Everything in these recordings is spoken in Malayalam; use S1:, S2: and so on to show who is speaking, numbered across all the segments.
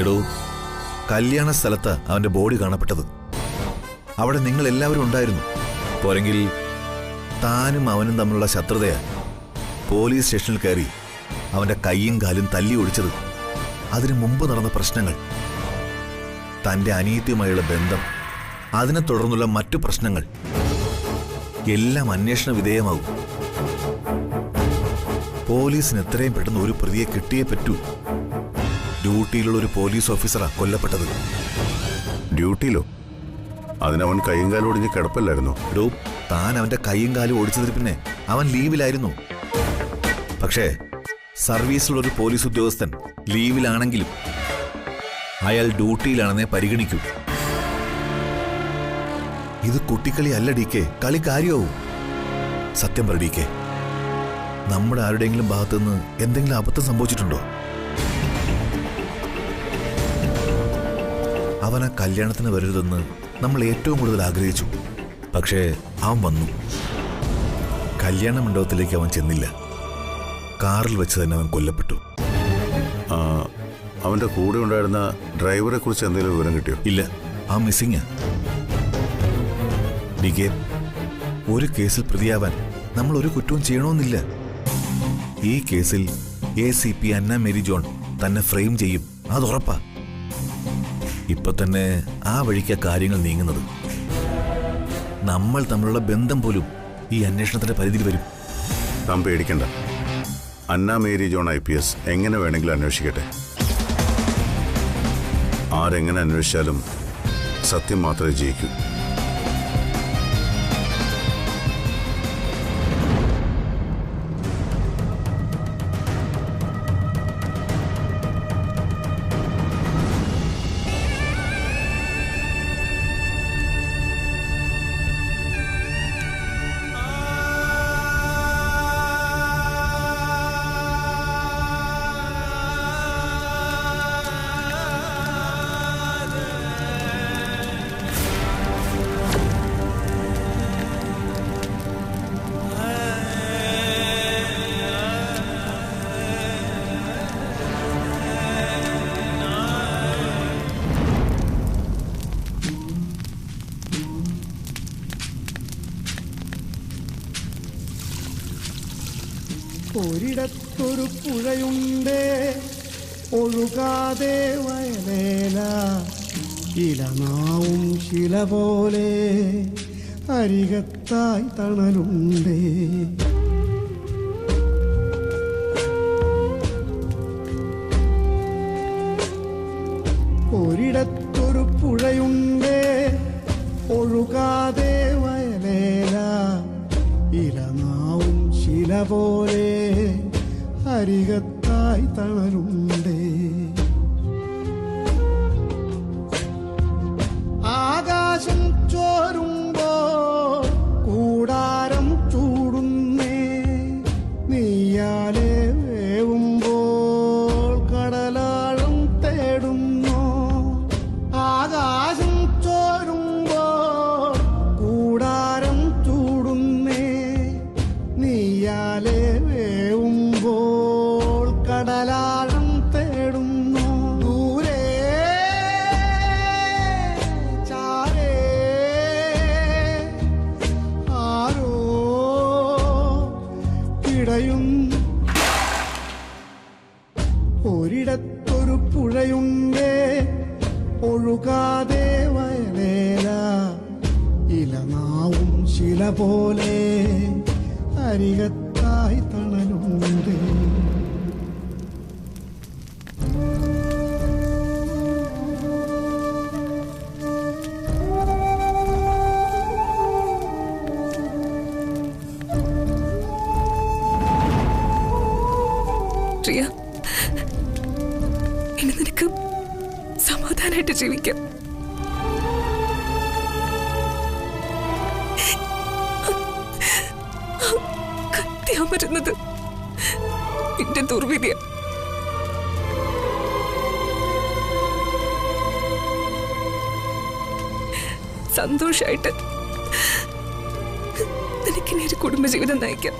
S1: എടോ, കല്യാണ സ്ഥലത്ത് അവന്റെ ബോഡി കാണപ്പെട്ടത്. അവിടെ നിങ്ങൾ എല്ലാവരും ഉണ്ടായിരുന്നു. പോരെങ്കിൽ താനും അവനും തമ്മിലുള്ള ശത്രുതയാ പോലീസ് സ്റ്റേഷനിൽ കയറി അവന്റെ കൈയും കാലും തല്ലി ഒടിച്ചത്. അതിനു മുമ്പ് നടന്ന പ്രശ്നങ്ങൾ, തന്റെ അനിയത്തിയുമായുള്ള ബന്ധം, അതിനെ തുടർന്നുള്ള മറ്റു പ്രശ്നങ്ങൾ എല്ലാം അന്വേഷണ വിധേയമാകും. പോലീസിന് എത്രയും പെട്ടെന്ന് ഒരു പ്രതിയെ കിട്ടിയേ പറ്റൂ. ഡ്യൂട്ടിയിലുള്ള ഒരു പോലീസ് ഓഫീസറാ കൊല്ലപ്പെട്ടത്.
S2: ഡ്യൂട്ടിയിലോ? അതിനവൻ കൈയും കാലും ഒടിഞ്ഞ് കിടപ്പല്ലായിരുന്നു.
S1: താൻ അവന്റെ കൈയും കാലും ഒടിച്ചതിന് പിന്നെ അവൻ ലീവിലായിരുന്നു. പക്ഷേ സർവീസിലുള്ള ഒരു പോലീസ് ഉദ്യോഗസ്ഥൻ ലീവിലാണെങ്കിലും അയാൾ ഡ്യൂട്ടിയിലാണെന്നേ പരിഗണിക്കൂ. ഇത് കുട്ടിക്കളി അല്ല ഡി കെ, കളി കാര്യമാവും. സത്യം പറ ഡി കെ, നമ്മുടെ ആരുടെയെങ്കിലും ഭാഗത്തുനിന്ന് എന്തെങ്കിലും അബദ്ധം സംഭവിച്ചിട്ടുണ്ടോ? അവൻ ആ കല്യാണത്തിന് വരരുതെന്ന് നമ്മൾ ഏറ്റവും കൂടുതൽ ആഗ്രഹിച്ചു. പക്ഷേ അവൻ വന്നു. കല്യാണ മണ്ഡപത്തിലേക്ക് അവൻ ചെന്നില്ല. കാറിൽ വെച്ച് തന്നെ അവൻ കൊല്ലപ്പെട്ടു.
S2: അവന്റെ കൂടെ ഉണ്ടായിരുന്ന ഡ്രൈവറെ കുറിച്ച് എന്തെങ്കിലും വിവരം കിട്ടിയോ?
S1: ഇല്ല, ആ മിസ്സിംഗ്. ഡി കെ, ഒരു കേസിൽ പ്രതിയാവാൻ നമ്മൾ ഒരു കുറ്റവും ചെയ്യണമെന്നില്ല. ഈ കേസിൽ ACP അന്ന മേരി ജോൺ തന്നെ ഫ്രെയിം ചെയ്യും, അതുറപ്പാ. ഇപ്പൊ തന്നെ ആ വഴിക്കാ കാര്യങ്ങൾ നീങ്ങുന്നത്. നമ്മൾ തമ്മിലുള്ള ബന്ധം പോലും ഈ അന്വേഷണത്തിന്റെ പരിധിയിൽ വരും.
S2: താൻ പേടിക്കണ്ട. അന്ന മേരി ജോൺ IPS എങ്ങനെ വേണമെങ്കിലും അന്വേഷിക്കട്ടെ. ആരെങ്ങനെ അന്വേഷിച്ചാലും സത്യം മാത്രമേ ജയിക്കൂ.
S3: ഒരിടത്തൊരു പുഴയുണ്ടേ, ഒഴുകാതെ വയലേല, ഇലനാവും ശില പോലെ അരികത്തായി തണലുണ്ടേ. ഒരിടത്തൊരു പുഴയുണ്ടേ, ഒഴുകാതെ വയലേല, ഇലനാവും ശില പോലെ അരികത്തായി തണലുണ്ടേ. ആകാശം ചോരുമ്പോൾ കൂടാരം ചൂടുന്നേ, നീയാലെ വേവുമ്പോൾ കടലാഴം തേടുന്നോ. ആകാശം ചോരുമ്പോൾ കൂടാരം ചൂടുന്നേ, നീയാലെ വേവുമ്പോൾ കടലാഴം തേടുന്നു. ദൂരെ ചാരേ ആരോ പിടയും. ഒരിടത്തൊരു പുഴയുണ്ടേ, ഒഴുകാതെ വയലേല, ഇലനാവും ശില പോലെ അരികത്തായി തണലുണ്ട്.
S4: പ്രിയ, ഇനി നിനക്ക് സമാധാനമായിട്ട് ജീവിക്കാം. കത്തിയാമരുന്നത് നിന്റെ ദുർവിധിയ. സന്തോഷായിട്ട് നിനക്കിനി ഒരു കുടുംബജീവിതം നയിക്കാം.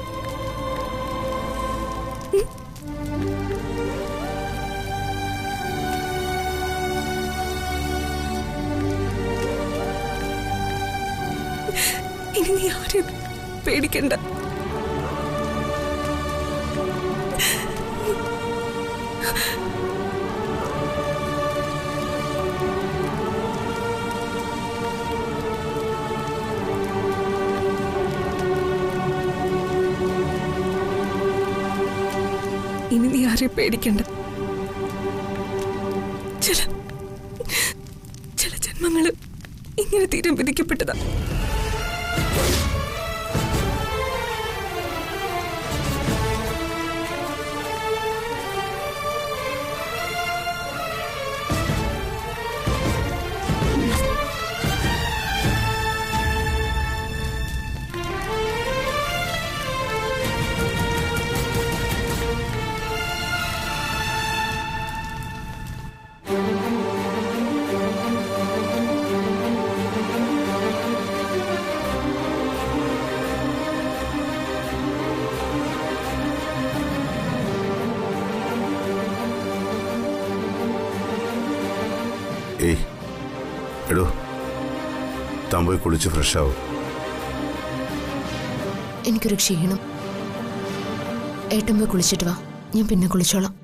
S4: ഇനി നീ ആരെയും പേടിക്കണ്ട. ഇനി നീ ആരെയും പേടിക്കണ്ട. ചില ജന്മങ്ങള് ഇങ്ങനെ തീരം വിധിക്കപ്പെട്ടതാ.
S2: ഏയ് എടോ, താൻ പോയി കുളിച്ച് ഫ്രഷാവും.
S5: എനിക്കൊരു ക്ഷീണം. ഏട്ടൻ പോയി കുളിച്ചിട്ട് വാ, ഞാൻ പിന്നെ കുളിച്ചോളാം.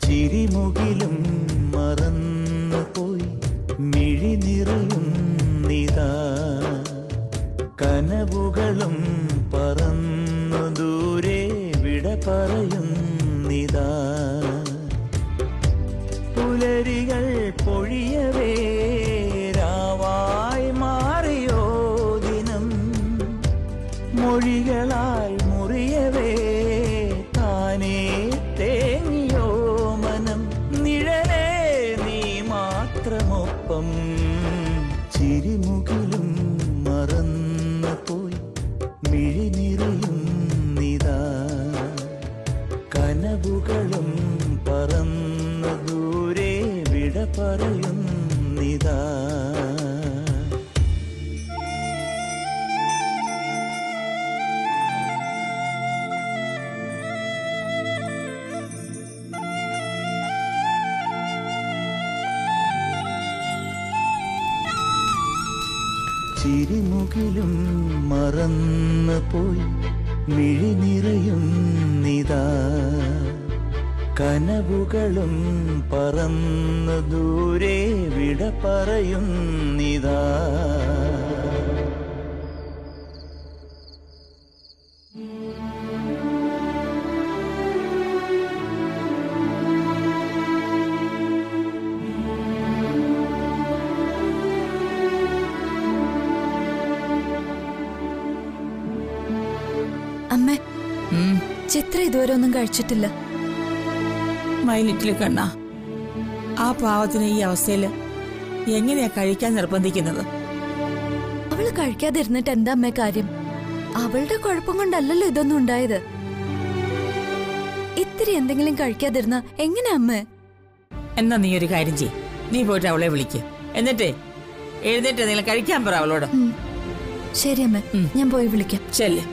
S6: ചിരിമുകിലും മറന്നു പോയി മിഴി നിറയുന്നിതാ, കനവുകളും പറന്നു ദൂരെ വിട പറയുന്നിതാ. പുലരികൾ പൊഴിയവേ രാവായി മാറിയോ ദിനം, മൊഴികളാൽ മുറിയവേ താനേ തേങ്ങിയോ മനം. നിഴലേ നീ മാത്രമൊപ്പം, ചിരിമുകിലും മറന്നു പോയി മിഴി നിറയുന്നിതാ, കനവുകളും പറന്നു ദൂരെ വിട പറയുന്നിതാ. ചിരിമുകിലും മറന്നു പോയി മിഴി നിറയുന്നിതാ, കനവുകളും പറന്നു ദൂരെ വിട പറയുന്നിതാ.
S7: അമ്മേ, ചിത്ര ഇതുവരെ ഒന്നും കഴിച്ചിട്ടില്ല.
S8: മൈലിറ്റില് കണ്ണ, ആ പാവത്തിന് ഈ അവസ്ഥയില് എങ്ങനെയാ കഴിക്കാൻ നിർബന്ധിക്കുന്നത്?
S7: അവള് കഴിക്കാതിരുന്നിട്ട് എന്താ അമ്മേ കാര്യം? അവളുടെ കുഴപ്പം കൊണ്ടല്ലല്ലോ ഇതൊന്നും ഉണ്ടായത്. ഇത്തിരി എന്തെങ്കിലും കഴിക്കാതിരുന്ന എങ്ങനെ അമ്മേ?
S8: എന്നാ നീ ഒരു കാര്യം ചെയ്യ്, നീ പോയിട്ട് അവളെ വിളിക്ക്, എന്നിട്ടേ എഴുന്നേറ്റ് എന്തെങ്കിലും കഴിക്കാൻ പറ അവളോട്.
S7: ശരി അമ്മേ, ഞാൻ പോയി വിളിക്കാം.
S8: ചെല്ല്.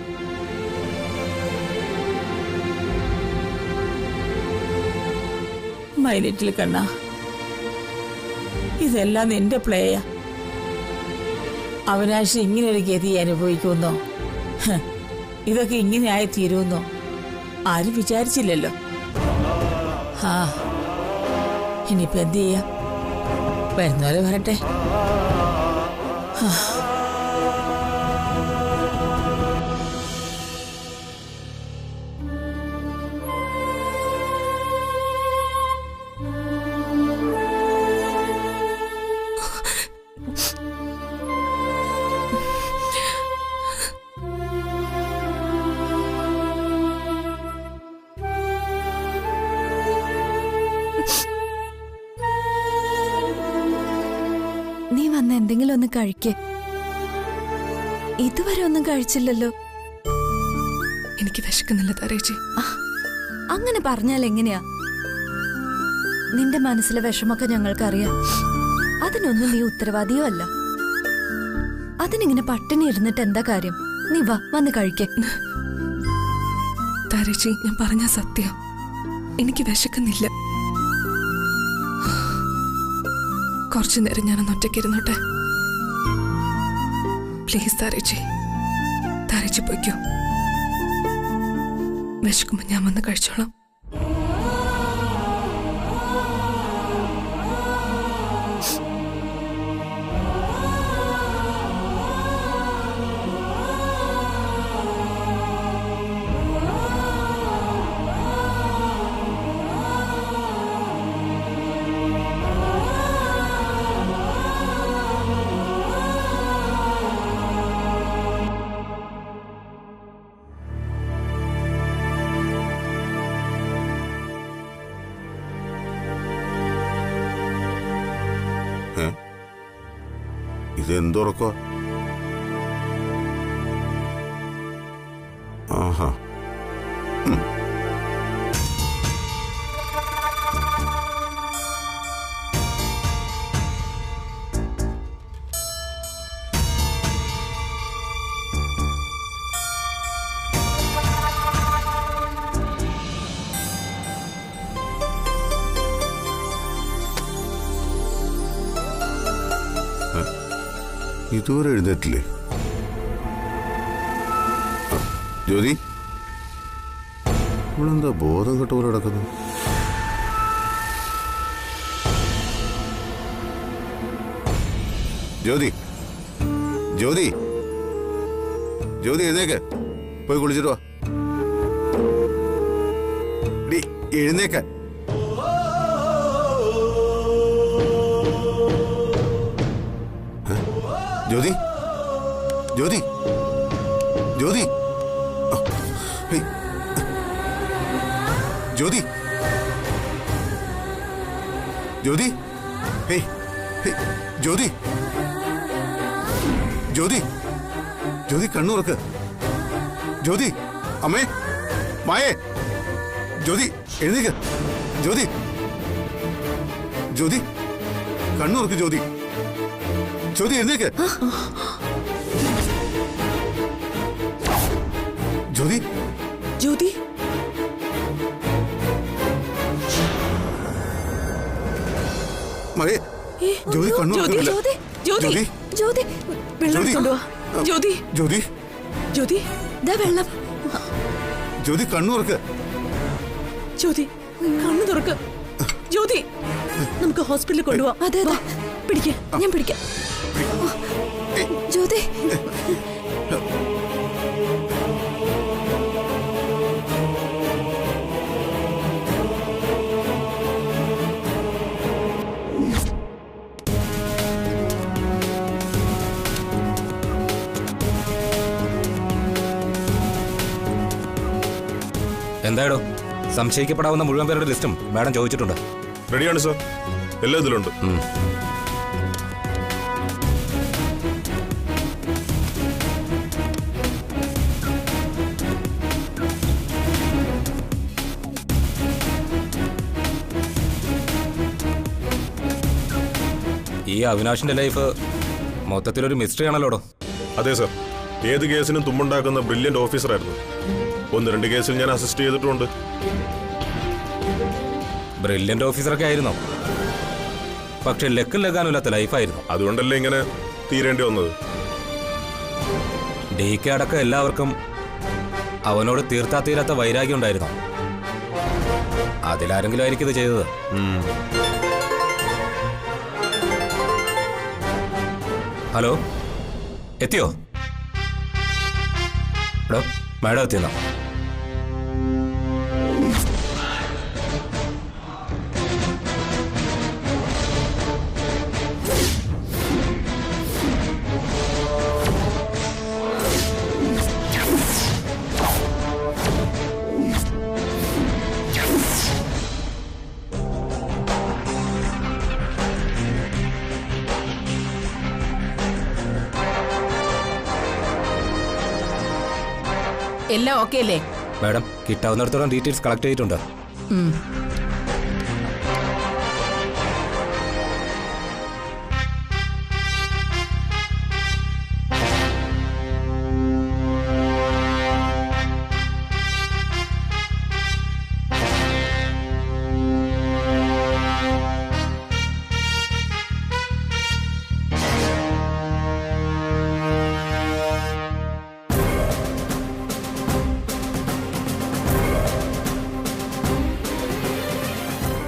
S8: മൈലിറ്റിൽ കണ്ണ, ഇതെല്ലാം നിന്റെ പ്ലേയാ. അവിനാശ് ഇങ്ങനൊരു ഗതി അനുഭവിക്കുമെന്നോ, ഇതൊക്കെ ഇങ്ങനെ ആയി തീരുമെന്നോ ആരും വിചാരിച്ചില്ലല്ലോ. ആ ഇനിയിപ്പോ എന്ത് ചെയ്യാം? വരുന്നവരെ വരട്ടെ.
S7: നീ വന്ന് എന്തെങ്കിലും ഒന്ന് കഴിക്ക്. ഇതുവരെ ഒന്നും കഴിച്ചില്ലല്ലോ.
S4: എനിക്ക് വിശക്കുന്നില്ല താരേച്ചി.
S7: അങ്ങനെ പറഞ്ഞാൽ എങ്ങനെയാ? നിന്റെ മനസ്സിലെ വിഷമൊക്കെ ഞങ്ങൾക്കറിയാം. അതിനൊന്നും നീ ഉത്തരവാദിയോ അല്ല. അതിനിങ്ങനെ പട്ടിണി ഇരുന്നിട്ട് എന്താ കാര്യം? നീ വാ, വന്ന് കഴിക്ക്.
S4: താരേച്ചി, ഞാൻ പറഞ്ഞ സത്യം. എനിക്ക് വിശക്കുന്നില്ല. കുറച്ചു നേരം ഞാനൊന്ന് ഒറ്റയ്ക്കിരുന്നോട്ടെ. പ്ലീസ് താരേച്ചി, താരേച്ചി പോയിക്കോ. വിശക്കുമ്പോ ഞാൻ വന്ന് കഴിച്ചോളാം.
S2: ഇതെന്തുറക്കോ? ആഹാ. ഇതുവരെ എഴുന്നേറ്റില്ലേ? ജ്യോതി, ഇവളെന്താ ബോധം കെട്ട പോലെ കിടക്കുന്നു? ജ്യോതി, ജ്യോതി, ജ്യോതി എഴുന്നേക്ക്, പോയി കുളിച്ചിട്ട് വാ. എഴുന്നേക്ക. ജ്യോതി, ജ്യോതി, ജ്യോതി, ജ്യോതി, ജ്യോതി, ജ്യോതി, ജ്യോതി, ജ്യോതി, കണ്ണുറക്ക്. ജ്യോതി, അമ്മേ, മായേ, ജ്യോതി എഴുന്നേക്ക്. ജ്യോതി, ജ്യോതി, കണ്ണുറക്ക്. ജ്യോതി, ജ്യോതി എഴുന്നേക്ക്. ജ്യോതി,
S4: ജ്യോതി,
S2: മഴേ, ജ്യോതി കണ്ണുറക്കുന്നില്ല.
S4: ജ്യോതി, ജ്യോതി, വെള്ളം കൊണ്ടുവാ. ജ്യോതി,
S2: ജ്യോതി,
S4: ജ്യോതി, ദാ വെള്ളം.
S2: ജ്യോതി കണ്ണുറക്ക്.
S4: ജ്യോതി, കണ്ണു തുറക്ക്. ജ്യോതി, നമുക്ക് ഹോസ്പിറ്റലിൽ കൊണ്ടുപോവാം.
S7: അതെ അതെ,
S4: പിടിക്കാം, ഞാൻ പിടിക്കാം.
S7: ജ്യോതി,
S9: എന്തായാലും സംശയിക്കപ്പെടാവുന്ന മുഴുവൻ പേരുടെ ലിസ്റ്റും മാഡം ചോദിച്ചിട്ടുണ്ട്.
S10: റെഡിയാണ് സാർ, എല്ലാ ഇതിലുണ്ട്.
S9: ഈ അവിനാഷിന്റെ ലൈഫ് മൊത്തത്തിലൊരു മിസ്റ്ററി ആണല്ലോടോ.
S10: അതെ സാർ, ഏത് കേസിനും തുമ്പുണ്ടാക്കുന്ന ബ്രില്യന്റ് ഓഫീസറായിരുന്നു. 1-2 കേസിൽ ഞാൻ അസിസ്റ്റ് ചെയ്തിട്ടുണ്ട്.
S9: ബ്രില്യന്റ് ഓഫീസറൊക്കെ ആയിരുന്നോ? പക്ഷെ ലക്കും ലഗാനുമില്ലാത്ത ലൈഫായിരുന്നു.
S10: അതുകൊണ്ടല്ലേ ഇങ്ങനെ തീരേണ്ടി വന്നത്.
S9: DK അടക്കം എല്ലാവർക്കും അവനോട് തീർത്താ തീരാത്ത വൈരാഗ്യം ഉണ്ടായിരുന്നു. അതിലാരെങ്കിലും ആയിരിക്കും ഇത് ചെയ്തത്. ഹലോ, എത്തിയോ? എടോ, മാഡം എത്തിയെന്നോ?
S8: എല്ലാം ഓക്കെ അല്ലേ?
S9: മാഡം, കിട്ടാവുന്നിടത്തോളം ഡീറ്റെയിൽസ് കളക്ട് ചെയ്തിട്ടുണ്ട്.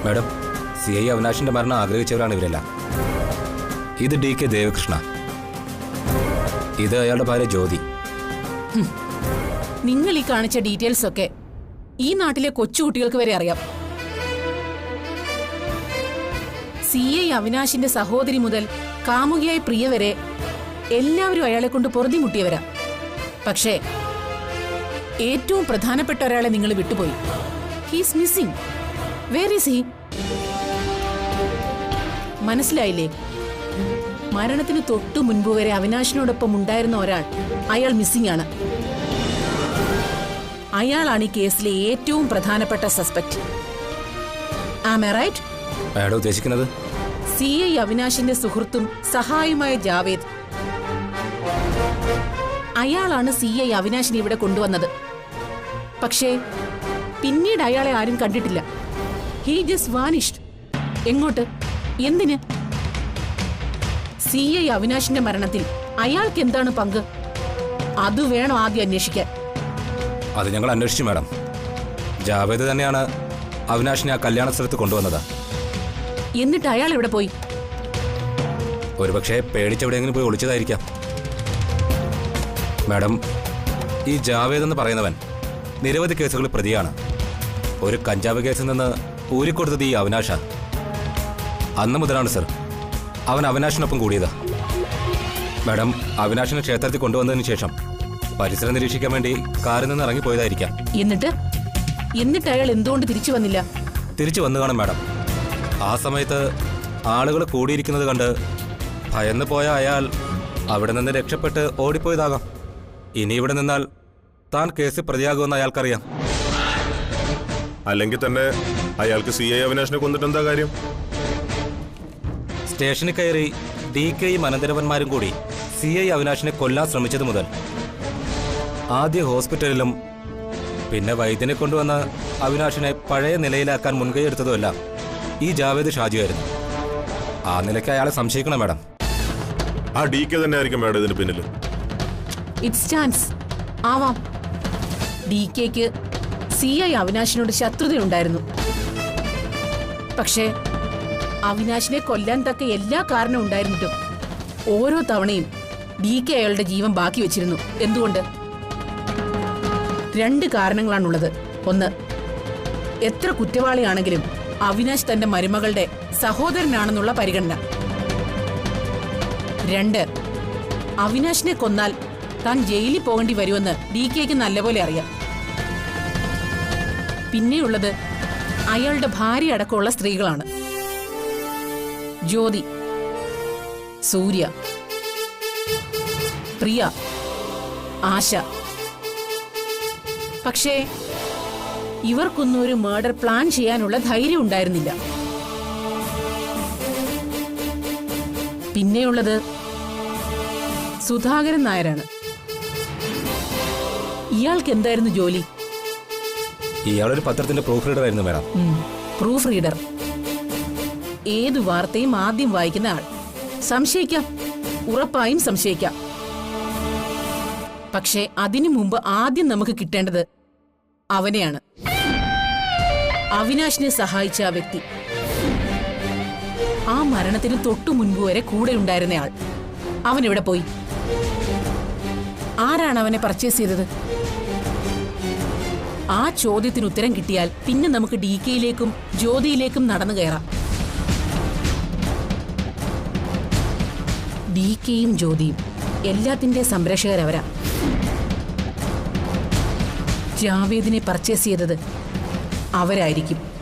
S9: മാഡം, CI അവിനാശിന്റെ മരണം ആഗ്രഹിച്ചവരാണ് ഇവരെല്ലാം. ഇത് DK ദേവകൃഷ്ണ, ഇത് അയാളുടെ ഭാര്യ ജ്യോതി.
S8: നിങ്ങൾ ഈ കാണിച്ച ഡീറ്റെയിൽസ് ഒക്കെ ഈ നാട്ടിലെ കൊച്ചുകുട്ടികൾക്ക് വരെ അറിയാം. CI അവിനാശിന്റെ സഹോദരി മുതൽ കാമുകിയായ പ്രിയ വരെ എല്ലാവരും അയാളെ കൊണ്ട് പൊറുതിമുട്ടിയവരാ. പക്ഷേ ഏറ്റവും പ്രധാനപ്പെട്ട ഒരാളെ നിങ്ങൾ വിട്ടുപോയി. He's missing. Where is he? മനസ്സിലായില്ലേ? മരണത്തിന് തൊട്ടു മുൻപ് വരെ അവിനാശിനോടൊപ്പം ഉണ്ടായിരുന്ന ഒരാൾ, അയാൾ മിസ്സിംഗ് ആണ്. അയാളാണ് ഈ കേസിലെ ഏറ്റവും പ്രധാനപ്പെട്ട suspect. Am I right?
S9: Madam ഉദ്ദേശിക്കുന്നത്?
S8: CI അവിനാശിന്റെ സുഹൃത്തും സഹായിയുമായ ജാവേദ്. അയാളാണ് CI അവിനാശിനെ ഇവിടെ കൊണ്ടുവന്നത്. പക്ഷേ പിന്നീട് അയാളെ ആരും കണ്ടിട്ടില്ല. He just vanished. എങ്ങോട്ട്? എന്തിന്? CI അവിനാശിന്റെ മരണത്തിൽ അയാൾക്ക് എന്താണ് പങ്ക്? അത് വേണം ആദ്യം അന്വേഷിക്കാൻ.
S9: അത് ഞങ്ങൾ അന്വേഷിച്ചു മാഡം. ജാവേദ് തന്നെയാണ് അവിനാശിനെ ആ കല്യാണ സ്ഥലത്ത് കൊണ്ടുവന്നത്.
S8: എന്നിട്ട് അയാൾ എവിടെ പോയി?
S9: ഒരുപക്ഷെ പേടിച്ചെവിടെയെങ്കിലും പോയി ഒളിച്ചതായിരിക്കാം. മാഡം, ഈ ജാവേദ് എന്ന് പറയുന്നവൻ നിരവധി കേസുകളിൽ പ്രതിയാണ്. ഒരു കഞ്ചാവ് കേസിൽ നിന്ന് ഊരിക്കൊടുത്തത് ഈ അവിനാശ. അന്ന് മുതലാണ് സർ അവൻ അവിനാശിനൊപ്പം കൂടിയത്. മാഡം, അവിനാശിനെ ക്ഷേത്രത്തിൽ കൊണ്ടുവന്നതിന് ശേഷം പരിസരം നിരീക്ഷിക്കാൻ വേണ്ടി കാറിൽ നിന്ന് ഇറങ്ങിപ്പോയതായിരിക്കാം.
S8: എന്നിട്ട് അയാൾ എന്തുകൊണ്ട് തിരിച്ചു വന്നില്ല?
S9: തിരിച്ചു വന്നു കാണും മാഡം. ആ സമയത്ത് ആളുകൾ കൂടിയിരിക്കുന്നത് കണ്ട് ഭയന്ന് പോയ അയാൾ അവിടെ നിന്ന് രക്ഷപ്പെട്ട് ഓടിപ്പോയതാകാം. ഇനി ഇവിടെ നിന്നാൽ താൻ കേസിൽ പ്രതിയാകുമെന്ന് അയാൾക്കറിയാം.
S10: അല്ലെങ്കിൽ തന്നെ അയാൾക്ക് CI അവിനാശിനെ കൊന്നിട്ട് എന്താ കാര്യം?
S9: സ്റ്റേഷനിൽ കയറി DKയും അനന്തരവന്മാരും കൂടി CI അവിനാശിനെ കൊല്ലാൻ ശ്രമിച്ചത് മുതൽ ആദ്യ ഹോസ്പിറ്റലിലും പിന്നെ വൈദ്യനെ കൊണ്ടുവന്ന് അവിനാശിനെ പഴയ നിലയിലാക്കാൻ മുൻകൈയെടുത്തതുമെല്ലാം ഈ ജാവേദ് ഷാജിയായിരുന്നു. ആ നിലയ്ക്ക് അയാളെ സംശയിക്കണം മാഡം.
S10: ആ DK തന്നെ ആയിരിക്കും മാഡം ഇതിന് പിന്നിൽ.
S8: ഇറ്റ്സ് ചാൻസ് ആവാം. DKക്ക് CI അവിനാശിനോട് ശത്രുതയുണ്ടായിരുന്നു. പക്ഷേ അവിനാശിനെ കൊല്ലാൻ തക്ക എല്ലാ കാരണവും ഉണ്ടായിരുന്നിട്ടും ഓരോ തവണയും DK അയാളുടെ ജീവൻ ബാക്കി വെച്ചിരുന്നു. എന്തുകൊണ്ട്? 2 കാരണങ്ങളാണുള്ളത്. ഒന്ന്, എത്ര കുറ്റവാളിയാണെങ്കിലും അവിനാശ് തന്റെ മരുമകളുടെ സഹോദരനാണെന്നുള്ള പരിഗണന. 2, അവിനാശിനെ കൊന്നാൽ താൻ ജയിലിൽ പോകേണ്ടി വരുമെന്ന് DKക്ക് നല്ലപോലെ അറിയാം. പിന്നെയുള്ളത് അയാളുടെ ഭാര്യ അടക്കമുള്ള സ്ത്രീകളാണ്. ജ്യോതി, സൂര്യ, പ്രിയ, ആശ. പക്ഷേ ഇവർക്കൊന്നും ഒരു മർഡർ പ്ലാൻ ചെയ്യാനുള്ള ധൈര്യം ഉണ്ടായിരുന്നില്ല. പിന്നെയുള്ളത് സുധാകരൻ നായരാണ്. ഇയാൾക്ക് എന്തായിരുന്നു ജോലി?
S9: ഇയാളൊരു പത്രത്തിന്റെ പ്രൂഫ് റീഡർ ആയിരുന്നു മാഡം.
S8: Proof reader. ഏതു വാർത്തയും ആദ്യം വായിക്കുന്ന ആൾ. സംശയിക്കാം, ഉറപ്പായും സംശയിക്കാം. പക്ഷേ അതിനു മുമ്പ് ആദ്യം നമുക്ക് കിട്ടേണ്ടത് അവനെയാണ്. അവിനാശിനെ സഹായിച്ച ആ വ്യക്തി, ആ മരണത്തിന് തൊട്ടു മുൻപ് വരെ കൂടെ ഉണ്ടായിരുന്നയാൾ. അവൻ ഇവിടെ പോയി? ആരാണ് അവനെ പർച്ചേസ് ചെയ്തത്? ആ ചോദ്യത്തിന് ഉത്തരം കിട്ടിയാൽ പിന്നെ നമുക്ക് DKയിലേക്കും ജ്യോതിയിലേക്കും നടന്നു കയറാം. DKയും ജ്യോതിയും എല്ലാത്തിന്റെ സംരക്ഷകരവരാ. ജാവേദിനെ പർച്ചേസ് ചെയ്തത് അവരായിരിക്കും.